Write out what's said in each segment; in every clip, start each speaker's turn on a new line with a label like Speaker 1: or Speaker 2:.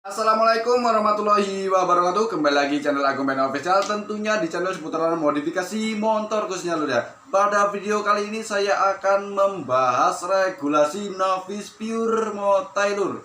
Speaker 1: Assalamualaikum warahmatullahi wabarakatuh. Kembali lagi channel Agung Ben Official, tentunya di channel seputaran modifikasi motor khususnya lur ya. Pada video kali ini saya akan membahas regulasi novice pure motai lur.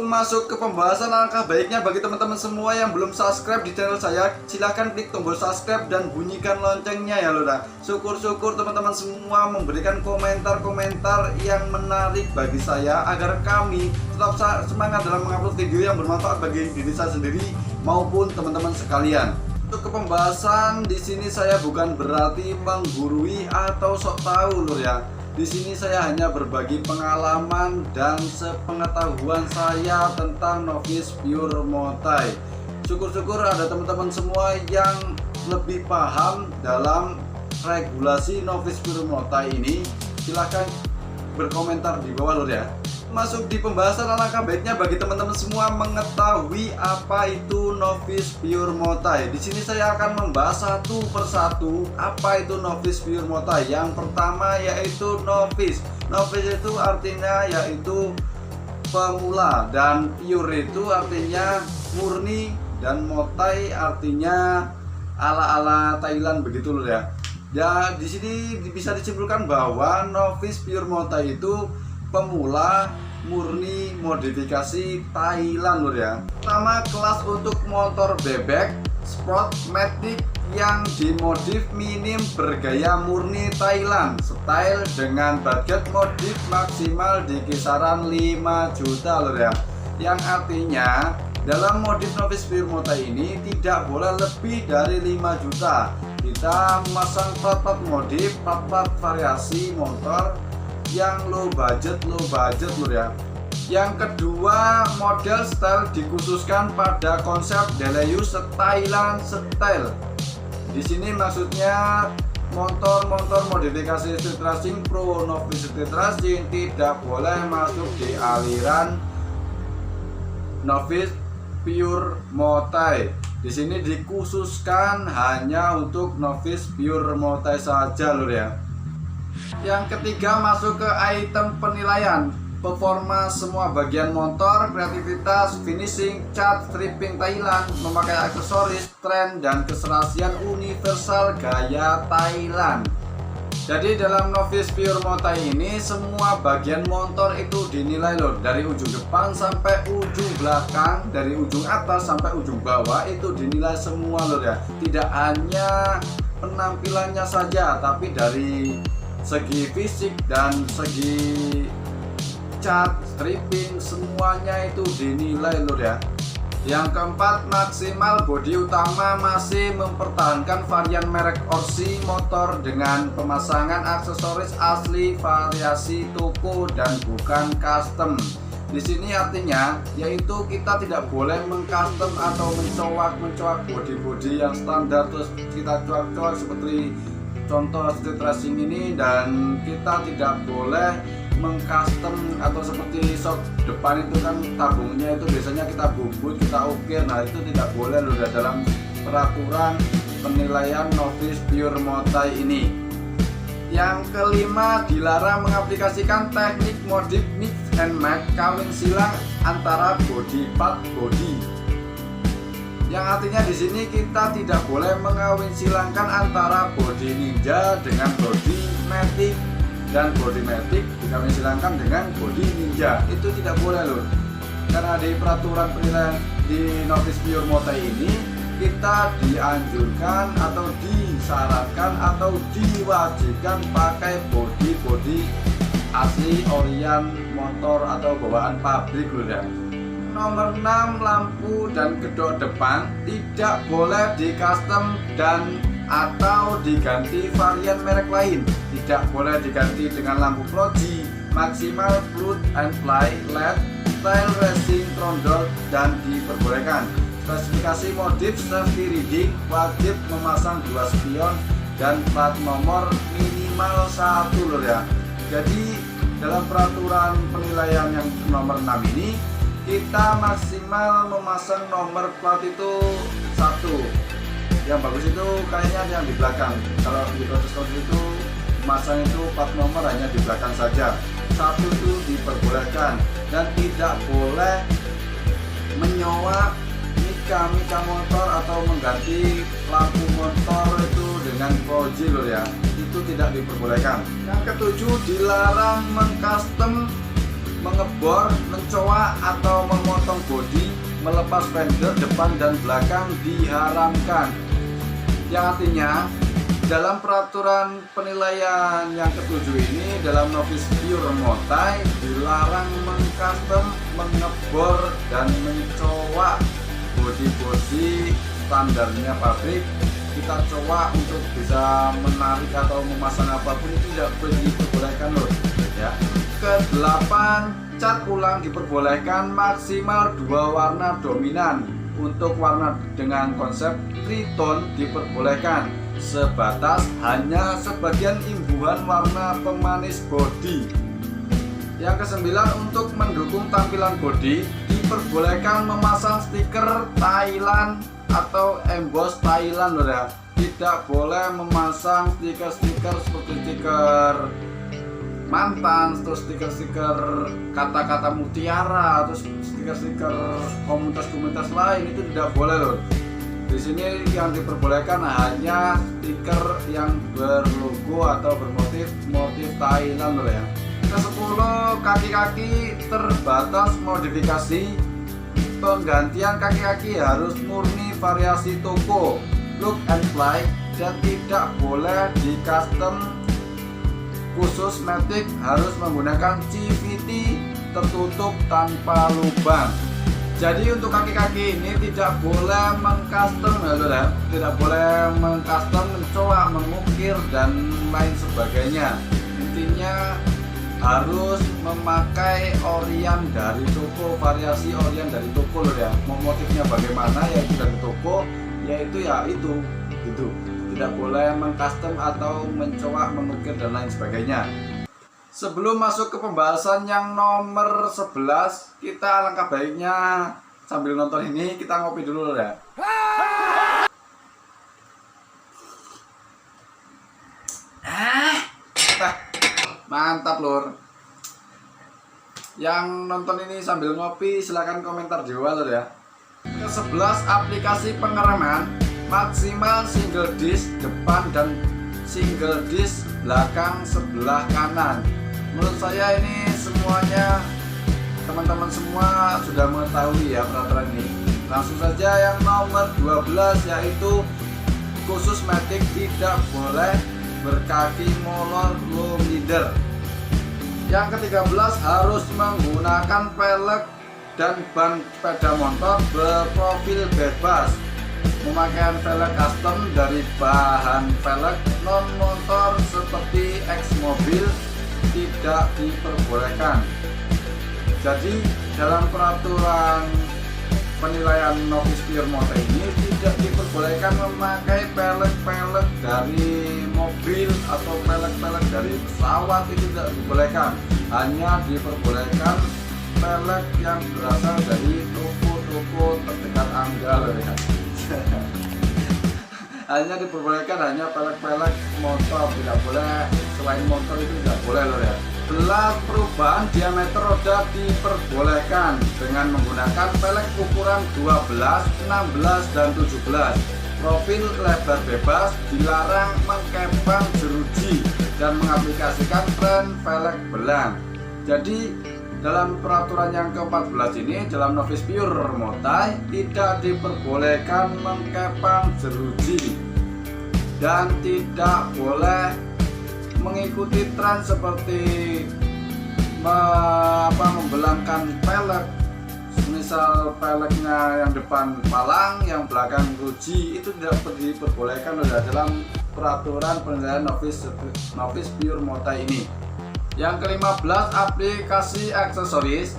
Speaker 1: Masuk ke pembahasan, langkah baiknya bagi teman-teman semua yang belum subscribe di channel saya, silahkan klik tombol subscribe dan bunyikan loncengnya ya lur. Syukur-syukur teman-teman semua memberikan komentar-komentar yang menarik bagi saya agar kami tetap semangat dalam mengupload video yang bermanfaat bagi diri saya sendiri maupun teman-teman sekalian. Untuk ke pembahasan, di sini saya bukan berarti menggurui atau sok tahu lur ya. Di sini saya hanya berbagi pengalaman dan sepengetahuan saya tentang novice pure motai. Syukur-syukur ada teman-teman semua yang lebih paham dalam regulasi novice pure motai ini. Silahkan berkomentar di bawah lur ya. Masuk di pembahasan, alangkah baiknya bagi teman-teman semua mengetahui apa itu novice pure motai. Di sini saya akan membahas satu persatu apa itu novice pure motai. Yang pertama yaitu novice. Novice itu artinya yaitu pemula, dan pure itu artinya murni, dan motai artinya ala-ala Thailand begitu loh ya. Ya, di sini bisa disimpulkan bahwa novice pure motai itu pemula murni modifikasi Thailand lur ya. Pertama, kelas untuk motor bebek sport matic yang dimodif minim bergaya murni Thailand, style dengan budget modif maksimal di kisaran 5 juta lur ya. Yang artinya dalam modif novice pure motai ini tidak boleh lebih dari 5 juta. Kita memasang plat-plat modif, plat-plat variasi motor yang low budget lur ya. Yang kedua, model style dikhususkan pada konsep Deleus Thailand style. Di sini maksudnya motor-motor modifikasi street racing pro novice street racing tidak boleh masuk di aliran novice pure motai. Di sini dikhususkan hanya untuk novice pure motai saja lur ya. Yang ketiga, masuk ke item penilaian performa semua bagian motor, kreativitas, finishing, cat, stripping Thailand, memakai aksesoris, tren, dan keserasian universal gaya Thailand. Jadi dalam novice pure motai ini semua bagian motor itu dinilai loh, dari ujung depan sampai ujung belakang, dari ujung atas sampai ujung bawah itu dinilai semua loh ya. Tidak hanya penampilannya saja, tapi dari segi fisik dan segi cat, stripping, semuanya itu dinilai lur ya. Yang keempat, maksimal bodi utama masih mempertahankan varian merek Orsi motor dengan pemasangan aksesoris asli variasi toko dan bukan custom. Di sini artinya yaitu kita tidak boleh mengcustom atau mencoak bodi-bodi yang standar terus kita coak-coak seperti contoh street racing ini, dan kita tidak boleh mengcustom atau seperti shock depan itu kan tabungnya itu biasanya kita bubut, kita ukir. Nah itu tidak boleh loh dalam peraturan penilaian novice pure motai ini. Yang kelima, dilarang mengaplikasikan teknik modif mix and match kawin silang antara body part body. Yang artinya di sini kita tidak boleh mengawin silangkan antara body ninja dengan body matic, dan body matic dikawin silangkan dengan body ninja. Itu tidak boleh loh. Karena di peraturan penilaian di novice pure motai ini kita dianjurkan atau disarankan atau diwajibkan pakai body asli orian motor atau bawaan pabrik loh ya. Nomor 6, lampu dan kedok depan tidak boleh di custom dan atau diganti varian merek lain. Tidak boleh diganti dengan lampu proji, maksimal flood and fly, LED, style racing, trondol, dan diperbolehkan. Spesifikasi modif safety reading, wajib memasang 2 spion dan plat nomor minimal 1 lur ya. Jadi dalam peraturan penilaian yang nomor 6 ini kita maksimal memasang nomor plat itu 1. Yang bagus itu kayaknya yang di belakang. Kalau di proses itu masang itu plat nomor hanya di belakang saja. 1 itu diperbolehkan, dan tidak boleh menyewa mika motor atau mengganti lampu motor itu dengan proji lur ya. Itu tidak diperbolehkan. Yang ketujuh, dilarang mengcustom, mengebor, mencoak atau memotong bodi, melepas fender depan dan belakang diharamkan. Yang artinya dalam peraturan penilaian yang ketujuh ini, dalam novice pure motai dilarang mengcustom, mengebor dan mencoak bodi-bodi standarnya pabrik. Kita coba untuk bisa menarik atau memasang apapun itu tidak diperbolehkan loh ya. Ke-8, cat ulang diperbolehkan maksimal 2 warna dominan. Untuk warna dengan konsep tritone diperbolehkan sebatas hanya sebagian imbuhan warna pemanis bodi. Yang ke-9, untuk mendukung tampilan bodi diperbolehkan memasang stiker Thailand atau emboss Thailand loh ya. Tidak boleh memasang stiker-stiker seperti stiker mantan, terus stiker-stiker kata-kata mutiara, terus stiker-stiker komunitas-komunitas lain, itu tidak boleh loh. Di sini yang diperbolehkan hanya stiker yang berlogo atau bermotif Thailand loh ya. Ke-10, kaki-kaki terbatas modifikasi. Penggantian kaki-kaki harus murni variasi toko, look and fly, dan tidak boleh di custom khusus. Matic harus menggunakan CVT tertutup tanpa lubang. Jadi untuk kaki-kaki ini tidak boleh mengcustom ya, tidak boleh mengcustom, mencoak, mengukir dan lain sebagainya. Intinya harus memakai orian dari toko, variasi orian dari toko loh ya. Mau motifnya bagaimana ya itu dari toko, yaitu ya itu gitu. Tidak boleh mengcustom atau mencoak, mengukir dan lain sebagainya. Sebelum masuk ke pembahasan yang nomor 11, kita alangkah baiknya sambil nonton ini kita ngopi dulu loh ya. Mantap lur. Yang nonton ini sambil ngopi silahkan komentar di bawah lur ya. Ke-11, aplikasi pengereman maksimal single disc depan dan single disc belakang sebelah kanan. Menurut saya ini semuanya teman-teman semua sudah mengetahui ya peraturan ini. Langsung saja yang nomor 12, yaitu khusus Matic tidak boleh berkaki molor low leader. Yang ke-13, harus menggunakan velg dan ban sepeda motor berprofil bebas. Pemakaian velg custom dari bahan velg non motor seperti X mobil tidak diperbolehkan. Jadi dalam peraturan penilaian novice pure motai ini tidak diperbolehkan memakai velg dari mobil atau velg dari pesawat, itu tidak diperbolehkan. Hanya diperbolehkan velg yang berasal dari toko-toko terdekat Anda loh ya. Hanya diperbolehkan hanya velg motor, tidak boleh selain motor, itu tidak boleh loh ya. Belah perubahan diameter roda diperbolehkan dengan menggunakan velg ukuran 12, 16 dan 17. Profil lebar bebas, dilarang mengkepang jeruji dan mengaplikasikan frame velg belang. Jadi dalam peraturan yang ke-14 ini, dalam novice pure motai tidak diperbolehkan mengkepang jeruji dan tidak boleh mengikuti tren seperti membelangkan velg. Misal velgnya yang depan palang, yang belakang ruji, itu tidak diperbolehkan dalam peraturan penilaian novice pure motai ini. Yang ke-15, aplikasi aksesoris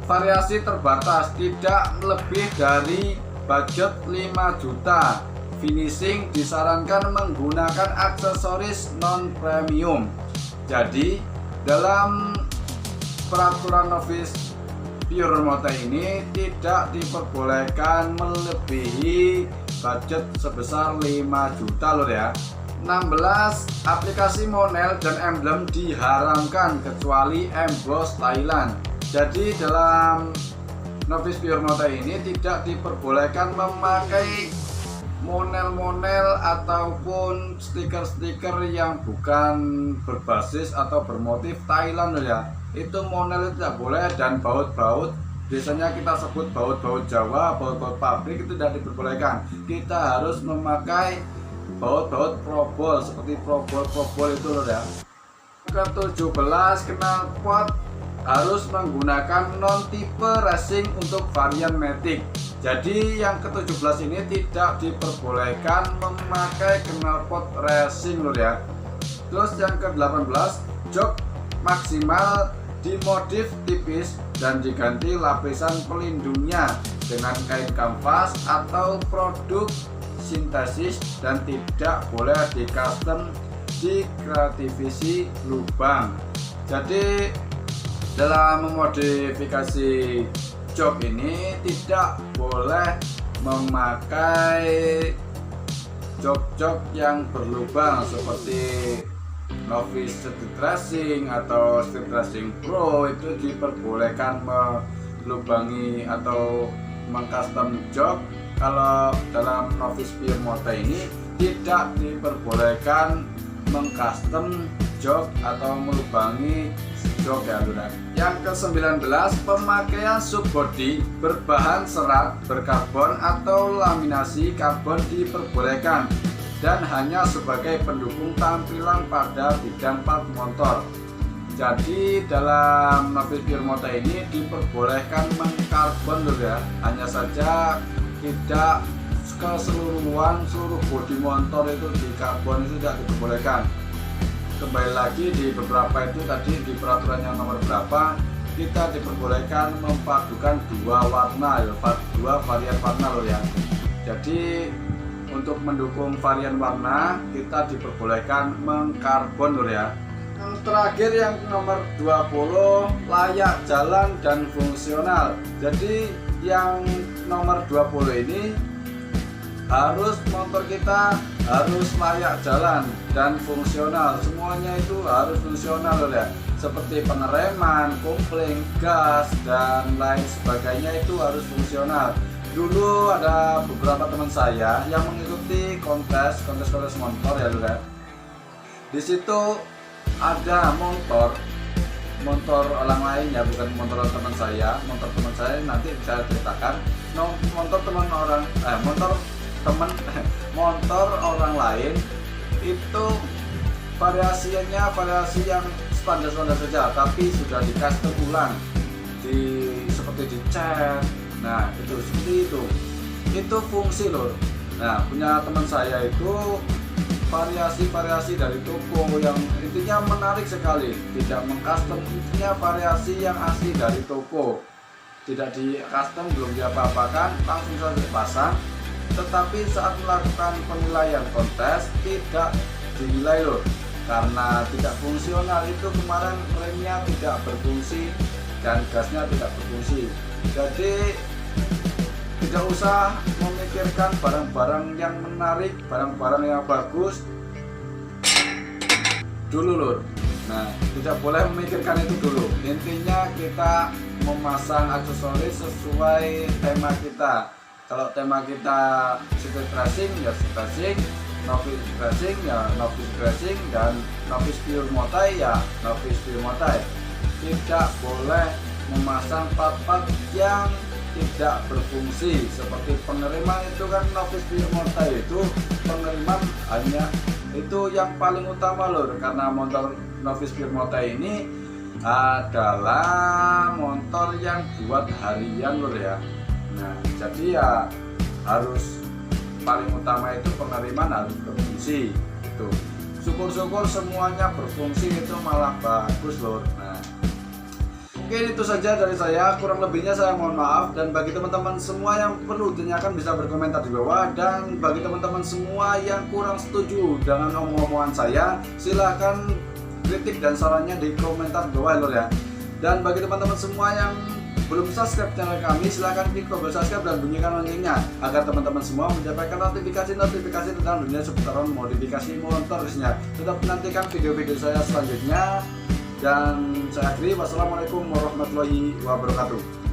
Speaker 1: variasi terbatas, tidak lebih dari budget 5 juta. finishing disarankan menggunakan aksesoris non premium. Jadi dalam peraturan novice pure motai ini tidak diperbolehkan melebihi budget sebesar 5 juta lor ya. 16. Aplikasi monel dan emblem diharamkan kecuali emboss Thailand. Jadi dalam novice pure motai ini tidak diperbolehkan memakai monel-monel ataupun stiker-stiker yang bukan berbasis atau bermotif Thailand ya. Itu monel itu tidak boleh, dan baut-baut biasanya kita sebut baut-baut Jawa, baut-baut pabrik itu tidak diperbolehkan. Kita harus memakai baut-baut probol seperti probol itu loh ya. Ke-17, knalpot harus menggunakan non tipe racing untuk varian Matic. Jadi yang ke-17 ini tidak diperbolehkan memakai knalpot racing loh ya. Terus yang ke-18, jok maksimal dimodif tipis dan diganti lapisan pelindungnya dengan kain kanvas atau produk sintesis, dan tidak boleh di custom di kreativisi lubang. Jadi dalam memodifikasi jok ini tidak boleh memakai jok-jok yang berlubang seperti novice street racing atau street racing pro. Itu diperbolehkan melubangi atau mengcustom jok. Kalau dalam novice pure motai ini tidak diperbolehkan mengcustom jok atau melubangi jok ya lurah. Yang ke-19, pemakaian subbody berbahan serat berkarbon atau laminasi karbon diperbolehkan dan hanya sebagai pendukung tampilan pada bidang part motor. Jadi dalam novice pure motai ini diperbolehkan mengkarbon loh ya, hanya saja tidak keseluruhan seluruh bodi motor itu di karbon, itu tidak diperbolehkan. Kembali lagi di beberapa itu tadi di peraturan yang nomor berapa, kita diperbolehkan mempadukan dua warna ya, dua varian warna loh ya. Jadi untuk mendukung varian warna kita diperbolehkan mengkarbon loh ya. Yang terakhir yang nomor 20, layak jalan dan fungsional. Jadi yang nomor 20 ini harus motor kita harus layak jalan dan fungsional. Semuanya itu harus fungsional loh ya. Seperti pengereman, kopling, gas dan lain sebagainya itu harus fungsional. Dulu ada beberapa teman saya yang mengikuti kontes motor ya loh ya. Di situ ada motor orang lain ya, bukan motor teman saya. Motor teman saya nanti saya ceritakan. Motor orang lain itu variasinya variasi yang standar-standar saja, tapi sudah di custom ulang, seperti dicat. Nah itu seperti itu fungsi loh. Nah punya teman saya itu variasi-variasi dari toko yang intinya menarik sekali, tidak mengcustom, intinya variasi yang asli dari toko, tidak di custom, belum diapa-apakan, langsung saja dipasang. Tetapi saat melakukan penilaian kontes tidak dinilai loh, karena tidak fungsional. Itu kemarin remnya tidak berfungsi dan gasnya tidak berfungsi. Jadi tidak usah memikirkan barang-barang yang menarik, barang-barang yang bagus dulu lur. Nah tidak boleh memikirkan itu dulu. Intinya kita memasang aksesoris sesuai tema kita. Kalau tema kita street racing ya street racing, novice racing ya novice racing, dan novice pure motai ya novice pure motai. Tidak boleh memasang part-part yang tidak berfungsi seperti pengiriman. Itu kan novice pure motai itu pengiriman hanya itu yang paling utama lur, karena motor novice pure motai ini adalah motor yang buat harian lur ya. Nah jadi ya harus paling utama itu pengiriman harus berfungsi itu. Syukur-syukur semuanya berfungsi itu malah bagus lur. Nah Mungkin itu saja dari saya, kurang lebihnya saya mohon maaf. Dan bagi teman-teman semua yang perlu ditanyakan bisa berkomentar di bawah. Dan bagi teman-teman semua yang kurang setuju dengan omong-omongan saya, silahkan kritik dan sarannya di komentar di bawah lor ya. Dan bagi teman-teman semua yang belum subscribe channel kami, silahkan klik tombol subscribe dan bunyikan loncengnya agar teman-teman semua mendapatkan notifikasi tentang dunia seputaran modifikasi motor khususnya. Tetap menantikan video-video saya selanjutnya. Dan saya akhiri, wassalamualaikum warahmatullahi wabarakatuh.